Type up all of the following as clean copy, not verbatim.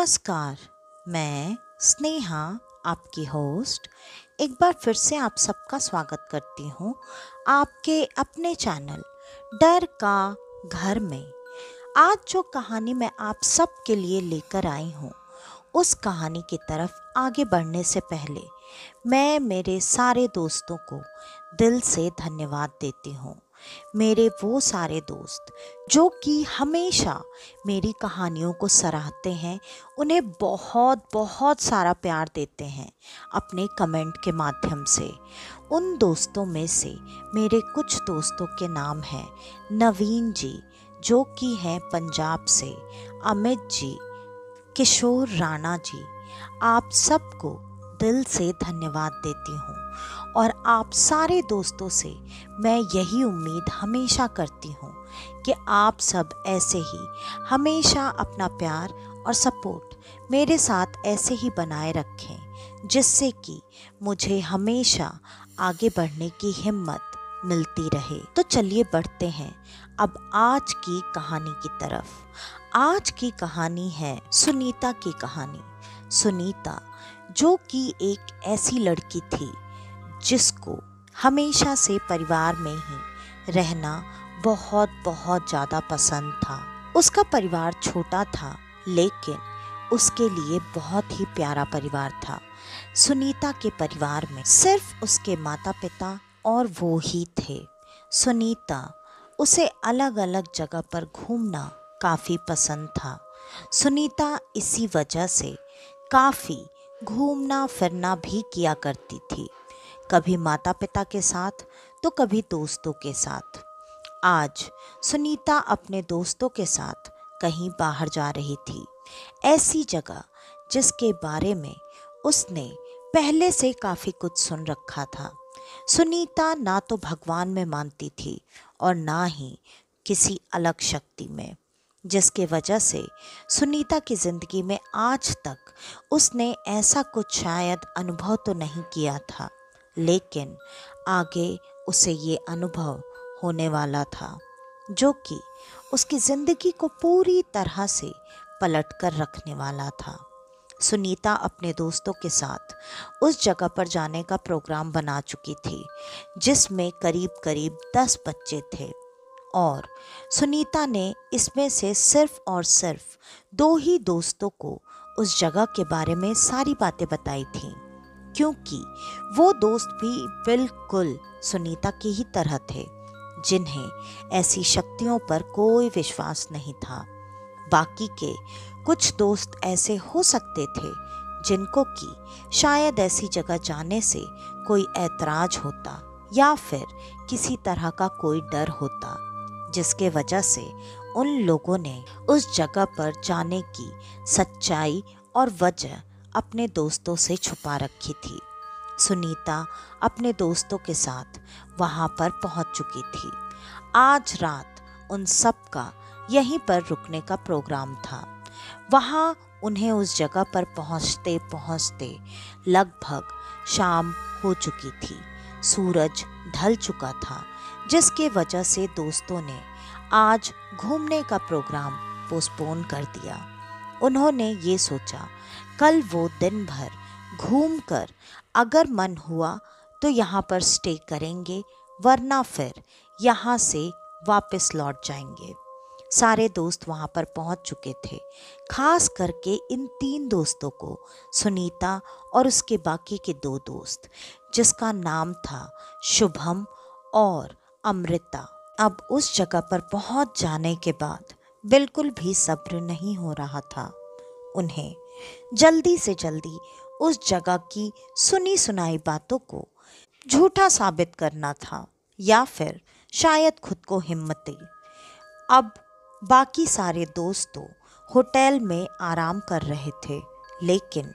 नमस्कार, मैं स्नेहा आपकी होस्ट एक बार फिर से आप सबका स्वागत करती हूँ आपके अपने चैनल डर का घर में। आज जो कहानी मैं आप सबके लिए लेकर आई हूँ उस कहानी की तरफ आगे बढ़ने से पहले मैं मेरे सारे दोस्तों को दिल से धन्यवाद देती हूँ। मेरे वो सारे दोस्त जो कि हमेशा मेरी कहानियों को सराहते हैं, उन्हें बहुत बहुत सारा प्यार देते हैं अपने कमेंट के माध्यम से। उन दोस्तों में से मेरे कुछ दोस्तों के नाम हैं नवीन जी जो कि हैं पंजाब से, अमित जी, किशोर राणा जी। आप सबको दिल से धन्यवाद देती हूँ और आप सारे दोस्तों से मैं यही उम्मीद हमेशा करती हूँ कि आप सब ऐसे ही हमेशा अपना प्यार और सपोर्ट मेरे साथ ऐसे ही बनाए रखें, जिससे कि मुझे हमेशा आगे बढ़ने की हिम्मत मिलती रहे। तो चलिए बढ़ते हैं अब आज की कहानी की तरफ। आज की कहानी है सुनीता की कहानी। सुनीता जो कि एक ऐसी लड़की थी जिसको हमेशा से परिवार में ही रहना बहुत बहुत ज़्यादा पसंद था। उसका परिवार छोटा था लेकिन उसके लिए बहुत ही प्यारा परिवार था। सुनीता के परिवार में सिर्फ उसके माता पिता और वो ही थे। सुनीता उसे अलग अलग जगह पर घूमना काफ़ी पसंद था। सुनीता इसी वजह से काफ़ी घूमना फिरना भी किया करती थी, कभी माता पिता के साथ तो कभी दोस्तों के साथ। आज सुनीता अपने दोस्तों के साथ कहीं बाहर जा रही थी, ऐसी जगह जिसके बारे में उसने पहले से काफ़ी कुछ सुन रखा था। सुनीता ना तो भगवान में मानती थी और ना ही किसी अलग शक्ति में, जिसके वजह से सुनीता की ज़िंदगी में आज तक उसने ऐसा कुछ शायद अनुभव तो नहीं किया था, लेकिन आगे उसे ये अनुभव होने वाला था जो कि उसकी ज़िंदगी को पूरी तरह से पलट कर रखने वाला था। सुनीता अपने दोस्तों के साथ उस जगह पर जाने का प्रोग्राम बना चुकी थी जिसमें करीब करीब 10 बच्चे थे और सुनीता ने इसमें से सिर्फ और सिर्फ 2 ही दोस्तों को उस जगह के बारे में सारी बातें बताई थीं, क्योंकि वो दोस्त भी बिल्कुल सुनीता की ही तरह थे जिन्हें ऐसी शक्तियों पर कोई विश्वास नहीं था। बाकी के कुछ दोस्त ऐसे हो सकते थे जिनको कि शायद ऐसी जगह जाने से कोई ऐतराज होता या फिर किसी तरह का कोई डर होता, जिसके वजह से उन लोगों ने उस जगह पर जाने की सच्चाई और वजह अपने दोस्तों से छुपा रखी थी। सुनीता अपने दोस्तों के साथ वहां पर पहुंच चुकी थी। आज रात उन सब का यहीं पर रुकने का प्रोग्राम था। वहां उन्हें उस जगह पर पहुंचते पहुंचते लगभग शाम हो चुकी थी। सूरज ढल चुका था, जिसके वजह से दोस्तों ने आज घूमने का प्रोग्राम पोस्टपोन कर दिया। उन्होंने ये सोचा कल वो दिन भर घूमकर अगर मन हुआ तो यहाँ पर स्टे करेंगे, वरना फिर यहाँ से वापस लौट जाएंगे। सारे दोस्त वहाँ पर पहुँच चुके थे, खास करके इन 3 दोस्तों को सुनीता और उसके बाकी के 2 दोस्त, जिसका नाम था शुभम और अमृता। अब उस जगह पर पहुँच जाने के बाद बिल्कुल भी सब्र नहीं हो रहा था। उन्हें जल्दी से जल्दी उस जगह की सुनी सुनाई बातों को झूठा साबित करना था या फिर शायद खुद को हिम्मत दी। अब बाकी सारे दोस्तों होटल में आराम कर रहे थे, लेकिन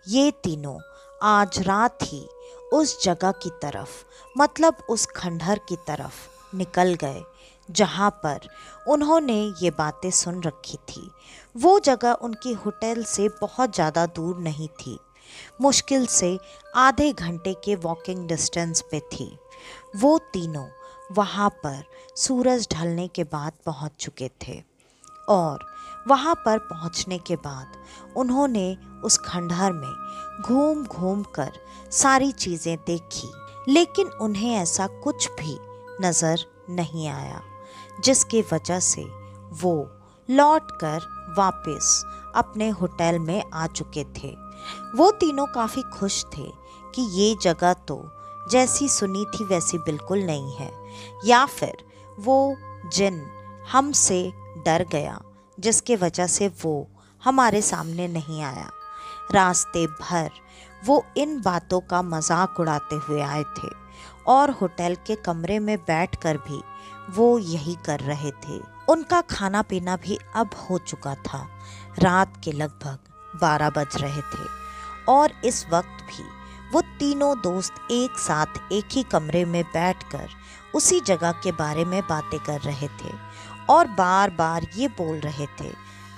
ये तीनों आज रात ही उस जगह की तरफ, मतलब उस खंडहर की तरफ निकल गए जहाँ पर उन्होंने ये बातें सुन रखी थी। वो जगह उनकी होटल से बहुत ज़्यादा दूर नहीं थी, मुश्किल से आधे घंटे के वॉकिंग डिस्टेंस पे थी। वो तीनों वहाँ पर सूरज ढलने के बाद पहुँच चुके थे और वहाँ पर पहुँचने के बाद उन्होंने उस खंडहर में घूम घूम कर सारी चीज़ें देखी, लेकिन उन्हें ऐसा कुछ भी नज़र नहीं आया, जिसकी वजह से वो लौटकर वापस अपने होटल में आ चुके थे। वो तीनों काफ़ी खुश थे कि ये जगह तो जैसी सुनी थी वैसी बिल्कुल नहीं है, या फिर वो जिन हमसे डर गया जिसके वजह से वो हमारे सामने नहीं आया। रास्ते भर वो इन बातों का मजाक उड़ाते हुए आए थे और होटल के कमरे में बैठकर भी वो यही कर रहे थे। उनका खाना पीना भी अब हो चुका था। रात के लगभग 12 बज रहे थे और इस वक्त भी वो तीनों दोस्त एक साथ एक ही कमरे में बैठकर उसी जगह के बारे में बातें कर रहे थे और बार बार ये बोल रहे थे,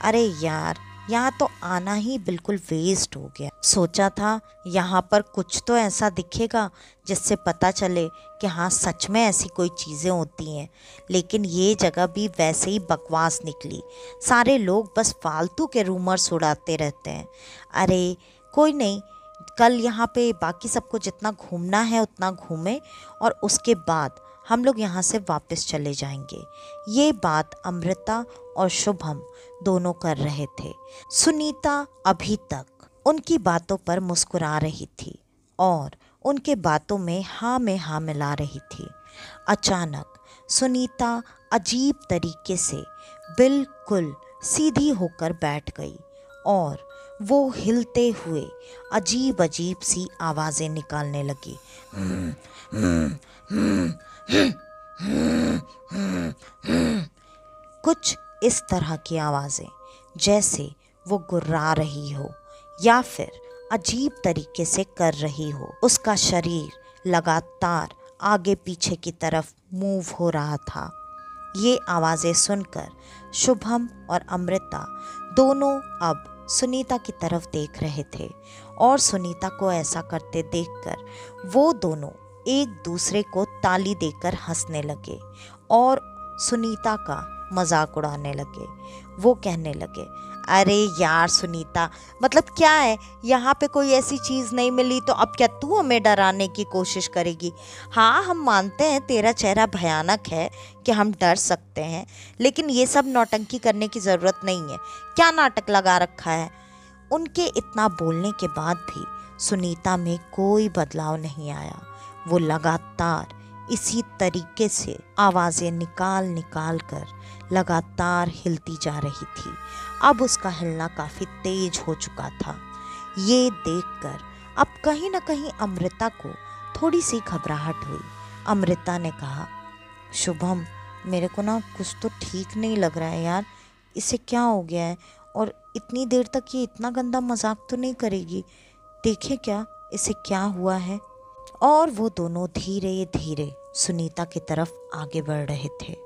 अरे यार, यहाँ तो आना ही बिल्कुल वेस्ट हो गया। सोचा था यहाँ पर कुछ तो ऐसा दिखेगा जिससे पता चले कि हाँ सच में ऐसी कोई चीज़ें होती हैं, लेकिन ये जगह भी वैसे ही बकवास निकली। सारे लोग बस फालतू के रूमर्स उड़ाते रहते हैं। अरे कोई नहीं, कल यहाँ पे बाकी सबको जितना घूमना है उतना घूमें और उसके बाद हम लोग यहाँ से वापस चले जाएंगे। ये बात अमृता और शुभम दोनों कर रहे थे। सुनीता अभी तक उनकी बातों पर मुस्कुरा रही थी और उनके बातों में हाँ मिला रही थी। अचानक सुनीता अजीब तरीके से बिल्कुल सीधी होकर बैठ गई और वो हिलते हुए अजीब अजीब सी आवाज़ें निकालने लगी। कुछ इस तरह की आवाज़ें जैसे वो गुर्रा रही हो या फिर अजीब तरीके से कर रही हो। उसका शरीर लगातार आगे पीछे की तरफ मूव हो रहा था। ये आवाज़ें सुनकर शुभम और अमृता दोनों अब सुनीता की तरफ देख रहे थे और सुनीता को ऐसा करते देखकर वो दोनों एक दूसरे को ताली देकर हंसने लगे और सुनीता का मजाक उड़ाने लगे। वो कहने लगे, अरे यार सुनीता, मतलब क्या है, यहाँ पे कोई ऐसी चीज़ नहीं मिली तो अब क्या तू हमें डराने की कोशिश करेगी? हाँ, हम मानते हैं तेरा चेहरा भयानक है कि हम डर सकते हैं, लेकिन ये सब नौटंकी करने की ज़रूरत नहीं है। क्या नाटक लगा रखा है? उनके इतना बोलने के बाद भी सुनीता में कोई बदलाव नहीं आया। वो लगातार इसी तरीके से आवाज़ें निकाल निकाल कर लगातार हिलती जा रही थी। अब उसका हिलना काफ़ी तेज हो चुका था। ये देखकर अब कहीं ना कहीं अमृता को थोड़ी सी घबराहट हुई। अमृता ने कहा, शुभम, मेरे को ना कुछ तो ठीक नहीं लग रहा है यार, इसे क्या हो गया है और इतनी देर तक ये इतना गंदा मजाक तो नहीं करेगी, देखे क्या इसे क्या हुआ है। और वो दोनों धीरे धीरे सुनीता की तरफ आगे बढ़ रहे थे।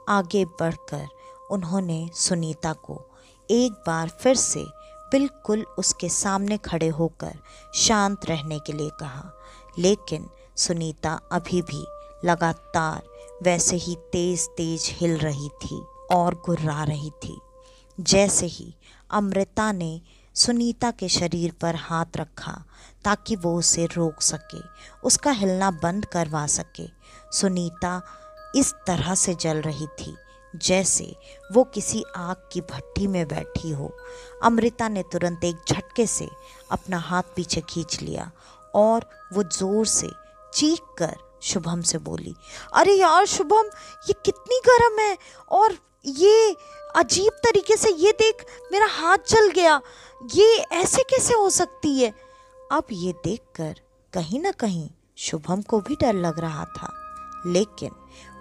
आगे बढ़कर उन्होंने सुनीता को एक बार फिर से बिल्कुल उसके सामने खड़े होकर शांत रहने के लिए कहा, लेकिन सुनीता अभी भी लगातार वैसे ही तेज तेज हिल रही थी और गुर्रा रही थी। जैसे ही अमृता ने सुनीता के शरीर पर हाथ रखा ताकि वो उसे रोक सके, उसका हिलना बंद करवा सके, सुनीता इस तरह से जल रही थी जैसे वो किसी आग की भट्टी में बैठी हो। अमृता ने तुरंत एक झटके से अपना हाथ पीछे खींच लिया और वो जोर से चीख कर शुभम से बोली, अरे यार शुभम, ये कितनी गर्म है और ये अजीब तरीके से, ये देख मेरा हाथ जल गया, ये ऐसे कैसे हो सकती है। अब ये देखकर कहीं ना कहीं शुभम को भी डर लग रहा था, लेकिन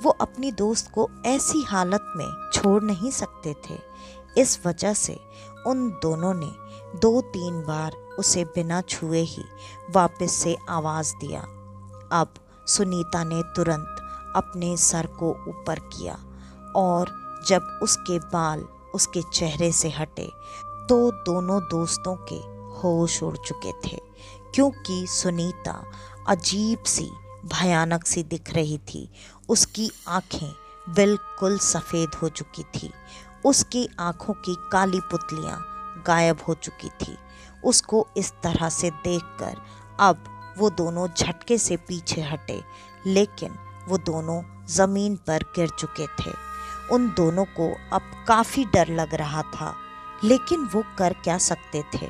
वो अपनी दोस्त को ऐसी हालत में छोड़ नहीं सकते थे। इस वजह से उन दोनों ने 2-3 बार उसे बिना छुए ही वापस से आवाज़ दिया। अब सुनीता ने तुरंत अपने सर को ऊपर किया और जब उसके बाल उसके चेहरे से हटे तो दोनों दोस्तों के होश उड़ चुके थे, क्योंकि सुनीता अजीब सी भयानक सी दिख रही थी। उसकी आंखें बिल्कुल सफ़ेद हो चुकी थी, उसकी आंखों की काली पुतलियां गायब हो चुकी थी। उसको इस तरह से देखकर अब वो दोनों झटके से पीछे हटे, लेकिन वो दोनों जमीन पर गिर चुके थे। उन दोनों को अब काफी डर लग रहा था, लेकिन वो कर क्या सकते थे।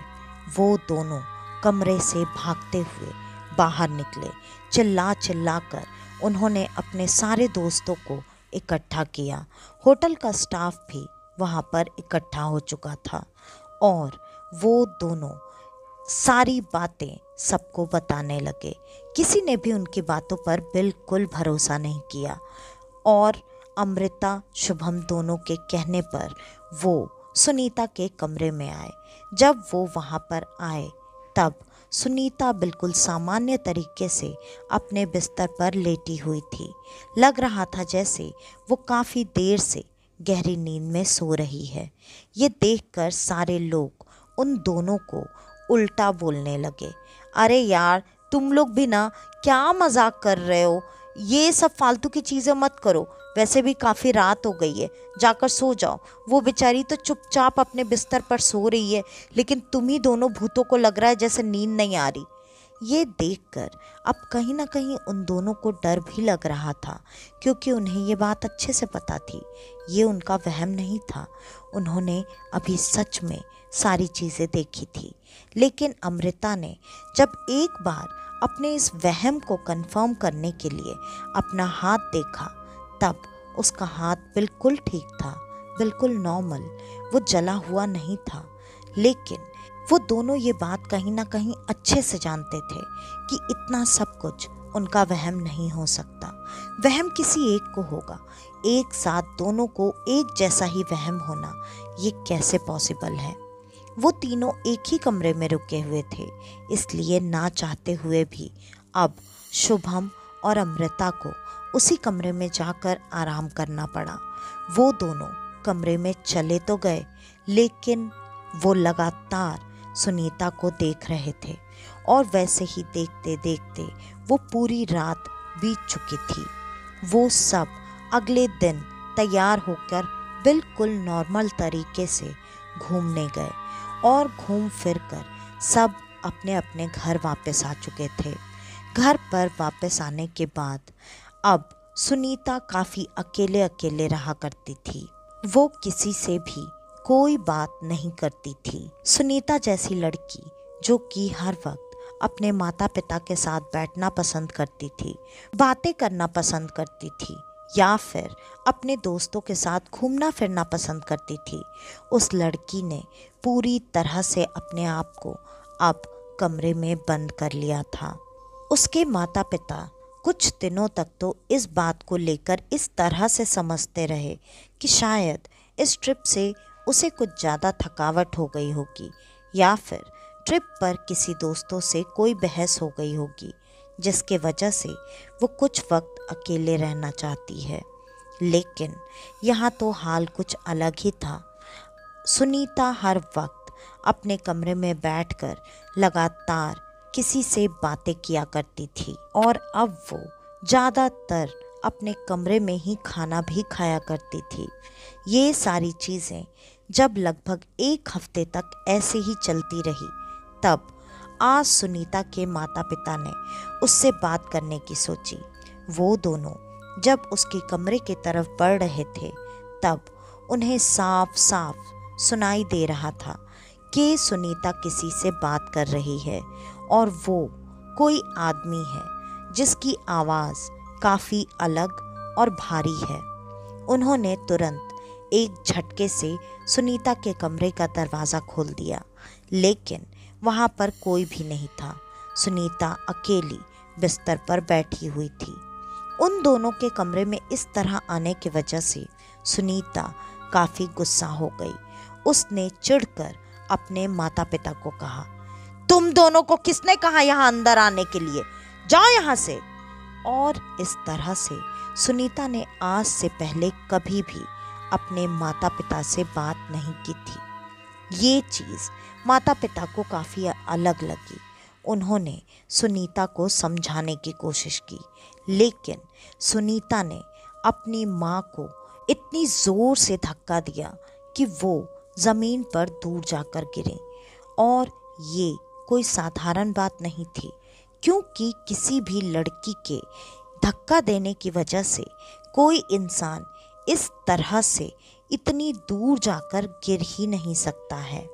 वो दोनों कमरे से भागते हुए बाहर निकले। चिल्ला चिल्ला कर उन्होंने अपने सारे दोस्तों को इकट्ठा किया। होटल का स्टाफ भी वहाँ पर इकट्ठा हो चुका था और वो दोनों सारी बातें सबको बताने लगे। किसी ने भी उनकी बातों पर बिल्कुल भरोसा नहीं किया और अमृता शुभम दोनों के कहने पर वो सुनीता के कमरे में आए। जब वो वहाँ पर आए तब सुनीता बिल्कुल सामान्य तरीके से अपने बिस्तर पर लेटी हुई थी। लग रहा था जैसे वो काफ़ी देर से गहरी नींद में सो रही है। ये देखकर सारे लोग उन दोनों को उल्टा बोलने लगे। अरे यार, तुम लोग भी ना क्या मजाक कर रहे हो, ये सब फालतू की चीज़ें मत करो। वैसे भी काफ़ी रात हो गई है, जाकर सो जाओ। वो बेचारी तो चुपचाप अपने बिस्तर पर सो रही है, लेकिन तुम ही दोनों भूतों को लग रहा है जैसे नींद नहीं आ रही। ये देखकर अब कहीं ना कहीं उन दोनों को डर भी लग रहा था, क्योंकि उन्हें ये बात अच्छे से पता थी ये उनका वहम नहीं था। उन्होंने अभी सच में सारी चीज़ें देखी थी। लेकिन अमृता ने जब एक बार अपने इस वहम को कंफर्म करने के लिए अपना हाथ देखा, तब उसका हाथ बिल्कुल ठीक था, बिल्कुल नॉर्मल, वो जला हुआ नहीं था। लेकिन वो दोनों ये बात कहीं ना कहीं अच्छे से जानते थे कि इतना सब कुछ उनका वहम नहीं हो सकता। वहम किसी एक को होगा, एक साथ दोनों को एक जैसा ही वहम होना ये कैसे पॉसिबल है। वो तीनों एक ही कमरे में रुके हुए थे, इसलिए ना चाहते हुए भी अब शुभम और अमृता को उसी कमरे में जाकर आराम करना पड़ा। वो दोनों कमरे में चले तो गए, लेकिन वो लगातार सुनीता को देख रहे थे और वैसे ही देखते देखते वो पूरी रात बीत चुकी थी। वो सब अगले दिन तैयार होकर बिल्कुल नॉर्मल तरीके से घूमने गए और घूम फिर कर सब अपने अपने घर वापस आ चुके थे। घर पर वापस आने के बाद अब सुनीता काफ़ी अकेले अकेले रहा करती थी। वो किसी से भी कोई बात नहीं करती थी। सुनीता जैसी लड़की जो कि हर वक्त अपने माता पिता के साथ बैठना पसंद करती थी, बातें करना पसंद करती थी या फिर अपने दोस्तों के साथ घूमना फिरना पसंद करती थी, उस लड़की ने पूरी तरह से अपने आप को अब कमरे में बंद कर लिया था। उसके माता पिता कुछ दिनों तक तो इस बात को लेकर इस तरह से समझते रहे कि शायद इस ट्रिप से उसे कुछ ज़्यादा थकावट हो गई होगी या फिर ट्रिप पर किसी दोस्तों से कोई बहस हो गई होगी, जिसके वजह से वो कुछ वक्त अकेले रहना चाहती है। लेकिन यहाँ तो हाल कुछ अलग ही था। सुनीता हर वक्त अपने कमरे में बैठकर लगातार किसी से बातें किया करती थी और अब वो ज़्यादातर अपने कमरे में ही खाना भी खाया करती थी। ये सारी चीज़ें जब लगभग एक हफ्ते तक ऐसे ही चलती रही, तब आज सुनीता के माता पिता ने उससे बात करने की सोची। वो दोनों जब उसके कमरे की तरफ बढ़ रहे थे, तब उन्हें साफ साफ सुनाई दे रहा था कि सुनीता किसी से बात कर रही है और वो कोई आदमी है जिसकी आवाज़ काफ़ी अलग और भारी है। उन्होंने तुरंत एक झटके से सुनीता के कमरे का दरवाज़ा खोल दिया, लेकिन वहाँ पर कोई भी नहीं था। सुनीता अकेली बिस्तर पर बैठी हुई थी। उन दोनों के कमरे में इस तरह आने की वजह से सुनीता काफ़ी गुस्सा हो गई। उसने चिढ़कर अपने माता पिता को कहा, तुम दोनों को किसने कहा यहाँ अंदर आने के लिए, जाओ यहाँ से। और इस तरह से सुनीता ने आज से पहले कभी भी अपने माता पिता से बात नहीं की थी। ये चीज़ माता पिता को काफ़ी अलग लगी। उन्होंने सुनीता को समझाने की कोशिश की, लेकिन सुनीता ने अपनी माँ को इतनी ज़ोर से धक्का दिया कि वो ज़मीन पर दूर जाकर गिरे। और ये कोई साधारण बात नहीं थी, क्योंकि किसी भी लड़की के धक्का देने की वजह से कोई इंसान इस तरह से इतनी दूर जाकर गिर ही नहीं सकता है।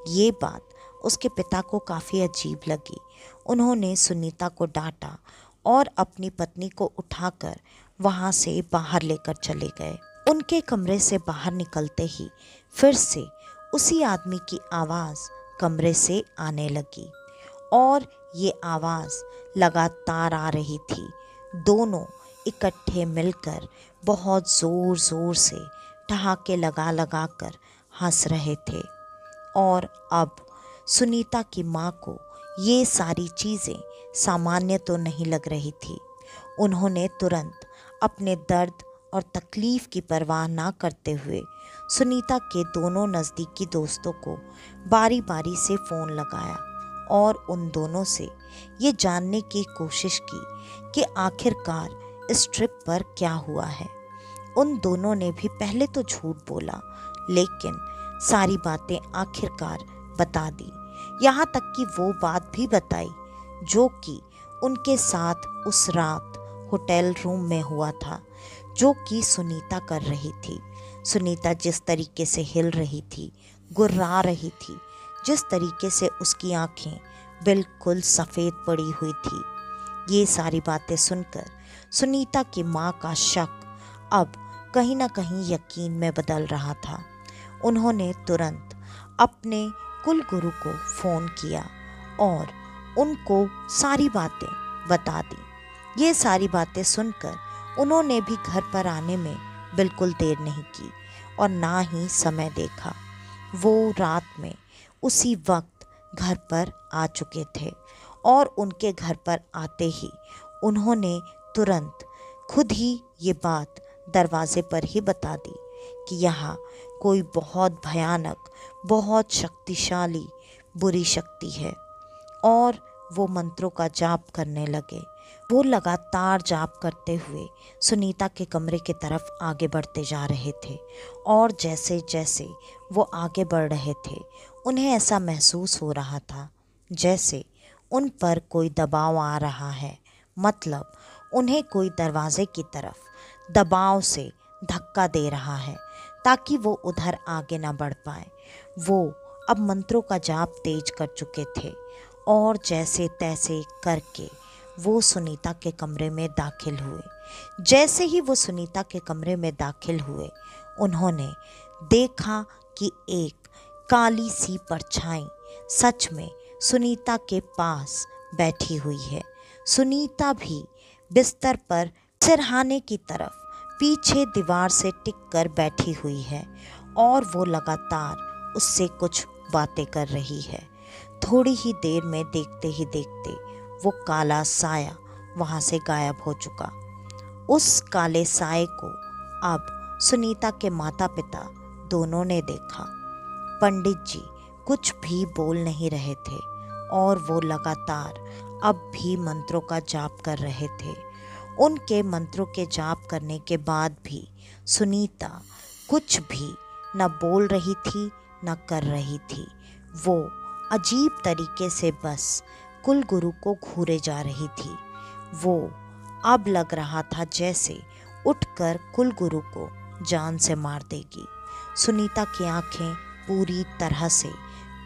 ये बात उसके पिता को काफ़ी अजीब लगी। उन्होंने सुनीता को डांटा और अपनी पत्नी को उठाकर वहाँ से बाहर लेकर चले गए। उनके कमरे से बाहर निकलते ही फिर से उसी आदमी की आवाज़ कमरे से आने लगी और ये आवाज़ लगातार आ रही थी। दोनों इकट्ठे मिलकर बहुत ज़ोर ज़ोर से ठहाके लगा लगा कर हंस रहे थे। और अब सुनीता की माँ को ये सारी चीज़ें सामान्य तो नहीं लग रही थी। उन्होंने तुरंत अपने दर्द और तकलीफ़ की परवाह ना करते हुए सुनीता के दोनों नज़दीकी दोस्तों को बारी बारी से फ़ोन लगाया और उन दोनों से ये जानने की कोशिश की कि आखिरकार इस ट्रिप पर क्या हुआ है। उन दोनों ने भी पहले तो झूठ बोला, लेकिन सारी बातें आखिरकार बता दी। यहाँ तक कि वो बात भी बताई जो कि उनके साथ उस रात होटल रूम में हुआ था, जो कि सुनीता कर रही थी। सुनीता जिस तरीके से हिल रही थी, गुर्रा रही थी, जिस तरीके से उसकी आंखें बिल्कुल सफ़ेद पड़ी हुई थी, ये सारी बातें सुनकर सुनीता की माँ का शक अब कहीं ना कहीं यकीन में बदल रहा था। उन्होंने तुरंत अपने कुलगुरु को फ़ोन किया और उनको सारी बातें बता दी। ये सारी बातें सुनकर उन्होंने भी घर पर आने में बिल्कुल देर नहीं की और ना ही समय देखा। वो रात में उसी वक्त घर पर आ चुके थे और उनके घर पर आते ही उन्होंने तुरंत खुद ही ये बात दरवाजे पर ही बता दी कि यहाँ कोई बहुत भयानक, बहुत शक्तिशाली बुरी शक्ति है। और वो मंत्रों का जाप करने लगे। वो लगातार जाप करते हुए सुनीता के कमरे की तरफ आगे बढ़ते जा रहे थे और जैसे जैसे वो आगे बढ़ रहे थे, उन्हें ऐसा महसूस हो रहा था जैसे उन पर कोई दबाव आ रहा है। मतलब उन्हें कोई दरवाजे की तरफ दबाव से धक्का दे रहा है ताकि वो उधर आगे ना बढ़ पाए। वो अब मंत्रों का जाप तेज कर चुके थे और जैसे तैसे करके वो सुनीता के कमरे में दाखिल हुए। जैसे ही वो सुनीता के कमरे में दाखिल हुए, उन्होंने देखा कि एक काली सी परछाई सच में सुनीता के पास बैठी हुई है। सुनीता भी बिस्तर पर सिरहाने की तरफ पीछे दीवार से टिक कर बैठी हुई है और वो लगातार उससे कुछ बातें कर रही है। थोड़ी ही देर में देखते ही देखते वो काला साया वहाँ से गायब हो चुका। उस काले साये को अब सुनीता के माता पिता दोनों ने देखा। पंडित जी कुछ भी बोल नहीं रहे थे और वो लगातार अब भी मंत्रों का जाप कर रहे थे। उनके मंत्रों के जाप करने के बाद भी सुनीता कुछ भी न बोल रही थी न कर रही थी। वो अजीब तरीके से बस कुलगुरु को घूरे जा रही थी। वो अब लग रहा था जैसे उठकर कुलगुरु को जान से मार देगी। सुनीता की आंखें पूरी तरह से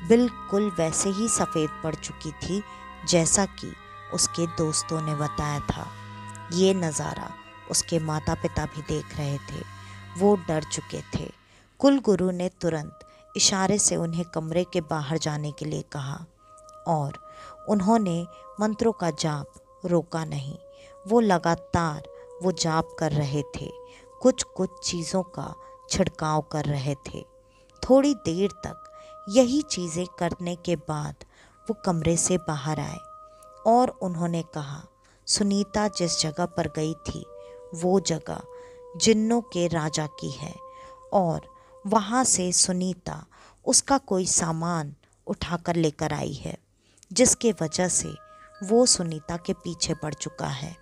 बिल्कुल वैसे ही सफ़ेद पड़ चुकी थी जैसा कि उसके दोस्तों ने बताया था। ये नज़ारा उसके माता पिता भी देख रहे थे। वो डर चुके थे। कुलगुरु ने तुरंत इशारे से उन्हें कमरे के बाहर जाने के लिए कहा और उन्होंने मंत्रों का जाप रोका नहीं। वो लगातार वो जाप कर रहे थे, कुछ कुछ चीज़ों का छिड़काव कर रहे थे। थोड़ी देर तक यही चीज़ें करने के बाद वो कमरे से बाहर आए और उन्होंने कहा, सुनीता जिस जगह पर गई थी वो जगह जिन्नों के राजा की है और वहाँ से सुनीता उसका कोई सामान उठाकर लेकर आई है, जिसके वजह से वो सुनीता के पीछे पड़ चुका है।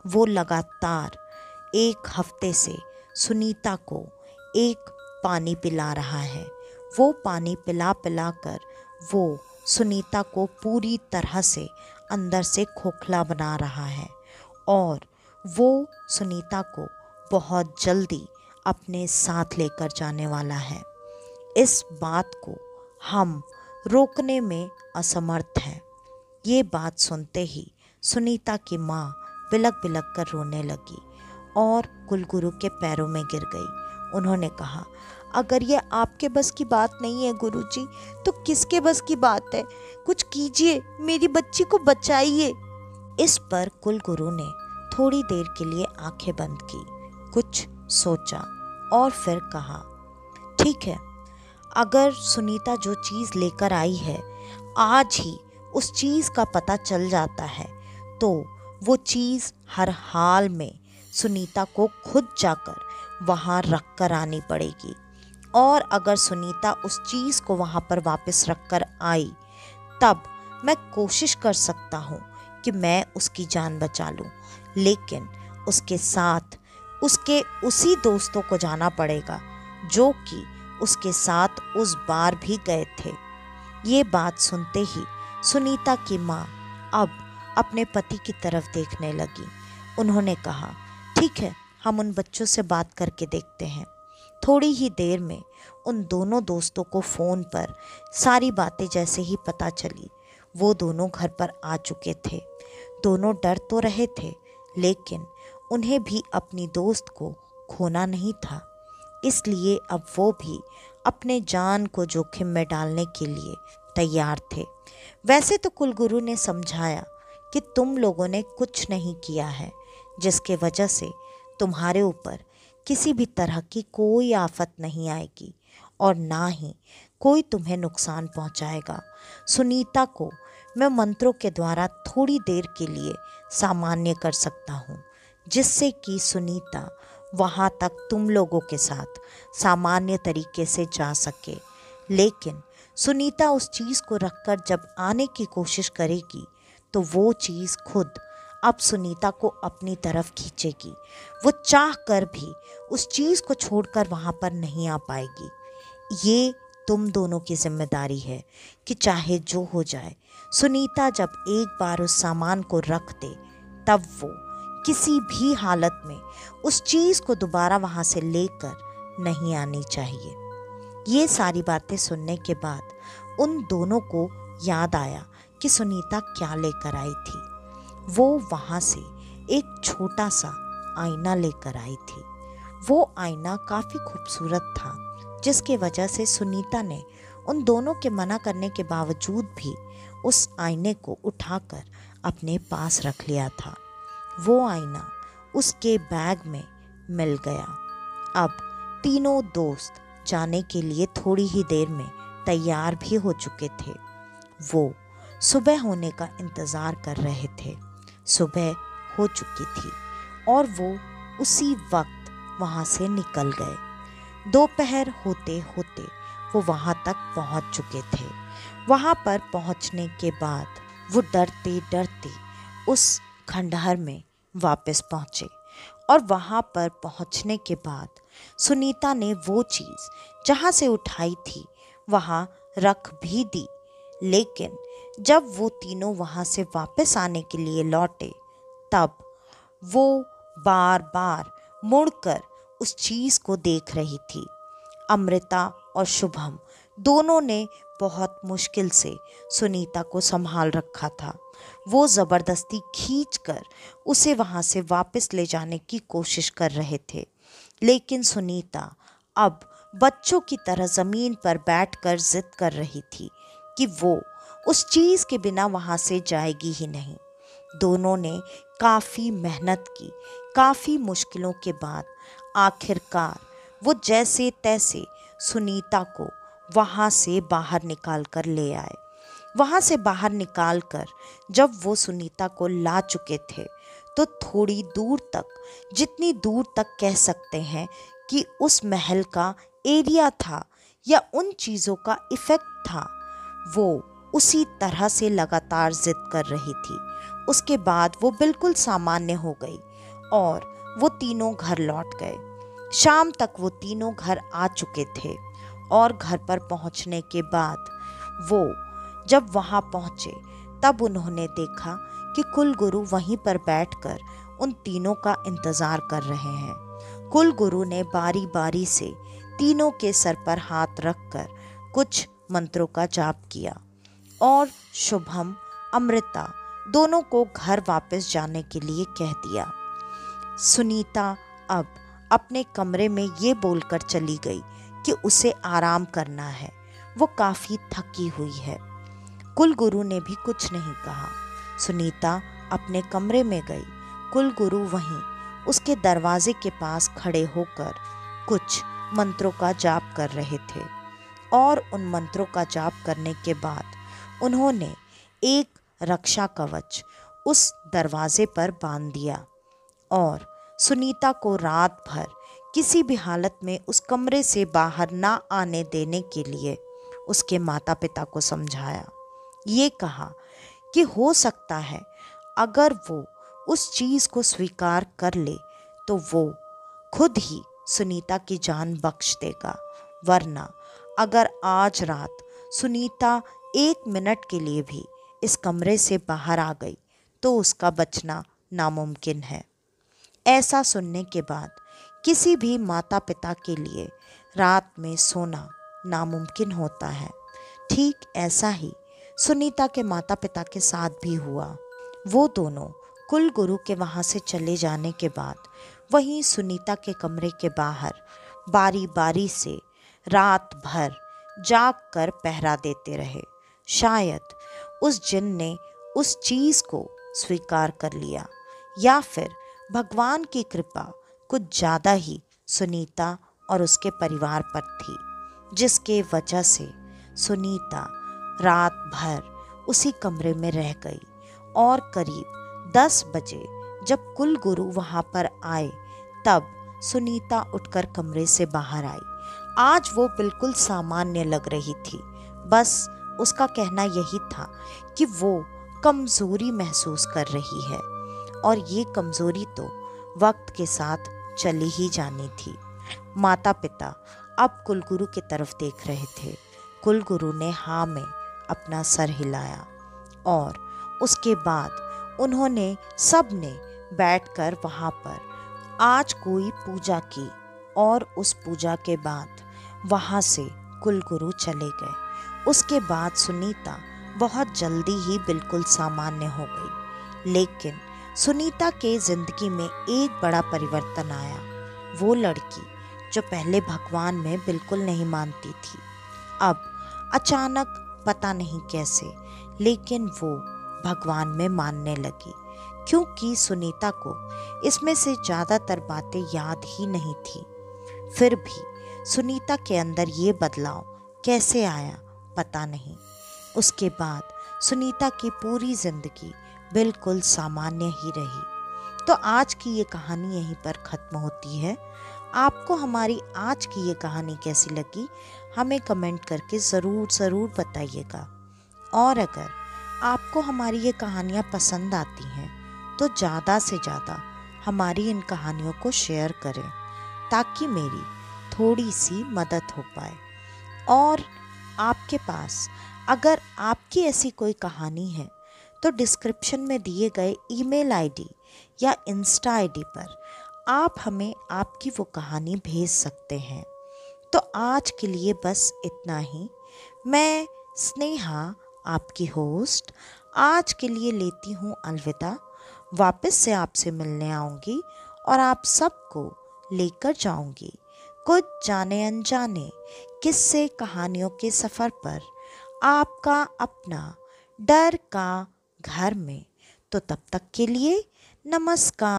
वो लगातार 1 हफ्ते से सुनीता को एक पानी पिला रहा है। वो पानी पिला पिला कर वो सुनीता को पूरी तरह से अंदर से खोखला बना रहा है और वो सुनीता को बहुत जल्दी अपने साथ लेकर जाने वाला है। इस बात को हम रोकने में असमर्थ हैं। ये बात सुनते ही सुनीता की माँ बिलक बिलक कर रोने लगी और कुलगुरु के पैरों में गिर गई। उन्होंने कहा, अगर ये आपके बस की बात नहीं है गुरुजी, तो किसके बस की बात है? कुछ कीजिए, मेरी बच्ची को बचाइए। इस पर कुलगुरु ने थोड़ी देर के लिए आंखें बंद की, कुछ सोचा और फिर कहा, ठीक है, अगर सुनीता जो चीज़ लेकर आई है आज ही उस चीज़ का पता चल जाता है तो वो चीज़ हर हाल में सुनीता को खुद जाकर वहाँ रख कर आनी पड़ेगी। और अगर सुनीता उस चीज़ को वहाँ पर वापस रख कर आई तब मैं कोशिश कर सकता हूँ कि मैं उसकी जान बचा लूँ, लेकिन उसके साथ उसके उसी दोस्तों को जाना पड़ेगा जो कि उसके साथ उस बार भी गए थे। ये बात सुनते ही सुनीता की माँ अब अपने पति की तरफ देखने लगी। उन्होंने कहा, ठीक है, हम उन बच्चों से बात करके देखते हैं। थोड़ी ही देर में उन दोनों दोस्तों को फ़ोन पर सारी बातें जैसे ही पता चली, वो दोनों घर पर आ चुके थे। दोनों डर तो रहे थे, लेकिन उन्हें भी अपनी दोस्त को खोना नहीं था, इसलिए अब वो भी अपने जान को जोखिम में डालने के लिए तैयार थे। वैसे तो कुलगुरु ने समझाया कि तुम लोगों ने कुछ नहीं किया है जिसके वजह से तुम्हारे ऊपर किसी भी तरह की कोई आफत नहीं आएगी और ना ही कोई तुम्हें नुकसान पहुंचाएगा। सुनीता को मैं मंत्रों के द्वारा थोड़ी देर के लिए सामान्य कर सकता हूँ, जिससे कि सुनीता वहाँ तक तुम लोगों के साथ सामान्य तरीके से जा सके। लेकिन सुनीता उस चीज़ को रखकर जब आने की कोशिश करेगी तो वो चीज़ खुद अब सुनीता को अपनी तरफ खींचेगी। वो चाह कर भी उस चीज़ को छोड़कर वहाँ पर नहीं आ पाएगी। ये तुम दोनों की जिम्मेदारी है कि चाहे जो हो जाए, सुनीता जब एक बार उस सामान को रख दे तब वो किसी भी हालत में उस चीज़ को दोबारा वहाँ से लेकर नहीं आनी चाहिए। ये सारी बातें सुनने के बाद उन दोनों को याद आया कि सुनीता क्या लेकर आई थी। वो वहाँ से एक छोटा सा आईना लेकर आई थी। वो आईना काफ़ी खूबसूरत था, जिसकी वजह से सुनीता ने उन दोनों के मना करने के बावजूद भी उस आईने को उठाकर अपने पास रख लिया था। वो आईना उसके बैग में मिल गया। अब तीनों दोस्त जाने के लिए थोड़ी ही देर में तैयार भी हो चुके थे। वो सुबह होने का इंतज़ार कर रहे थे। सुबह हो चुकी थी और वो उसी वक्त वहाँ से निकल गए। दोपहर होते होते वो वहाँ तक पहुँच चुके थे। वहाँ पर पहुँचने के बाद वो डरते डरते उस खंडहर में वापस पहुँचे और वहाँ पर पहुँचने के बाद सुनीता ने वो चीज़ जहाँ से उठाई थी वहाँ रख भी दी। लेकिन जब वो तीनों वहाँ से वापस आने के लिए लौटे तब वो बार बार मुड़कर उस चीज़ को देख रही थी। अमृता और शुभम दोनों ने बहुत मुश्किल से सुनीता को संभाल रखा था। वो ज़बरदस्ती खींचकर उसे वहाँ से वापस ले जाने की कोशिश कर रहे थे, लेकिन सुनीता अब बच्चों की तरह ज़मीन पर बैठकर जिद कर रही थी कि वो उस चीज़ के बिना वहाँ से जाएगी ही नहीं। दोनों ने काफ़ी मेहनत की, काफ़ी मुश्किलों के बाद आखिरकार वो जैसे तैसे सुनीता को वहाँ से बाहर निकाल कर ले आए। वहाँ से बाहर निकाल कर जब वो सुनीता को ला चुके थे तो थोड़ी दूर तक, जितनी दूर तक कह सकते हैं कि उस महल का एरिया था या उन चीज़ों का इफ़ेक्ट था, वो उसी तरह से लगातार जिद कर रही थी। उसके बाद वो बिल्कुल सामान्य हो गई और वो तीनों घर लौट गए। शाम तक वो तीनों घर आ चुके थे और घर पर पहुंचने के बाद वो जब वहां पहुंचे तब उन्होंने देखा कि कुलगुरु वहीं पर बैठकर उन तीनों का इंतजार कर रहे हैं। कुलगुरु ने बारी बारी से तीनों के सर पर हाथ रखकर कुछ मंत्रों का जाप किया और शुभम अमृता दोनों को घर वापस जाने के लिए कह दिया। सुनीता अब अपने कमरे में ये बोलकर चली गई कि उसे आराम करना है, वो काफी थकी हुई है। कुलगुरु ने भी कुछ नहीं कहा। सुनीता अपने कमरे में गई। कुलगुरु वहीं उसके दरवाजे के पास खड़े होकर कुछ मंत्रों का जाप कर रहे थे और उन मंत्रों का जाप करने के बाद उन्होंने एक रक्षा कवच उस दरवाजे पर बांध दिया और सुनीता को रात भर किसी भी हालत में उस कमरे से बाहर ना आने देने के लिए उसके माता पिता को समझाया। ये कहा कि हो सकता है अगर वो उस चीज को स्वीकार कर ले तो वो खुद ही सुनीता की जान बख्श देगा, वरना अगर आज रात सुनीता 1 मिनट के लिए भी इस कमरे से बाहर आ गई तो उसका बचना नामुमकिन है। ऐसा सुनने के बाद किसी भी माता पिता के लिए रात में सोना नामुमकिन होता है। ठीक ऐसा ही सुनीता के माता पिता के साथ भी हुआ। वो दोनों कुलगुरु के वहाँ से चले जाने के बाद वहीं सुनीता के कमरे के बाहर बारी बारी से रात भर जाग कर पहरा देते रहे। शायद उस जिन ने उस चीज को स्वीकार कर लिया या फिर भगवान की कृपा कुछ ज़्यादा ही सुनीता और उसके परिवार पर थी, जिसके वजह से सुनीता रात भर उसी कमरे में रह गई और करीब 10 बजे जब कुलगुरु वहाँ पर आए तब सुनीता उठकर कमरे से बाहर आई। आज वो बिल्कुल सामान्य लग रही थी, बस उसका कहना यही था कि वो कमज़ोरी महसूस कर रही है और ये कमज़ोरी तो वक्त के साथ चली ही जानी थी। माता पिता अब कुलगुरु की तरफ देख रहे थे। कुलगुरु ने हाँ में अपना सर हिलाया और उसके बाद उन्होंने सब ने बैठकर वहाँ पर आज कोई पूजा की और उस पूजा के बाद वहाँ से कुलगुरु चले गए। उसके बाद सुनीता बहुत जल्दी ही बिल्कुल सामान्य हो गई, लेकिन सुनीता के जिंदगी में एक बड़ा परिवर्तन आया। वो लड़की जो पहले भगवान में बिल्कुल नहीं मानती थी, अब अचानक पता नहीं कैसे लेकिन वो भगवान में मानने लगी, क्योंकि सुनीता को इसमें से ज़्यादातर बातें याद ही नहीं थी। फिर भी सुनीता के अंदर ये बदलाव कैसे आया पता नहीं। उसके बाद सुनीता की पूरी जिंदगी बिल्कुल सामान्य ही रही। तो आज की ये कहानी यहीं पर ख़त्म होती है। आपको हमारी आज की ये कहानी कैसी लगी हमें कमेंट करके ज़रूर बताइएगा। और अगर आपको हमारी ये कहानियाँ पसंद आती हैं तो ज़्यादा से ज़्यादा हमारी इन कहानियों को शेयर करें ताकि मेरी थोड़ी सी मदद हो पाए। और आपके पास अगर आपकी ऐसी कोई कहानी है तो डिस्क्रिप्शन में दिए गए ईमेल आईडी या इंस्टा आईडी पर आप हमें आपकी वो कहानी भेज सकते हैं। तो आज के लिए बस इतना ही। मैं स्नेहा आपकी होस्ट आज के लिए लेती हूँ अलविदा। वापस से आपसे मिलने आऊँगी और आप सबको लेकर जाऊँगी कुछ जाने अनजाने किस्से कहानियों के सफ़र पर, आपका अपना डर का घर में। तो तब तक के लिए नमस्कार।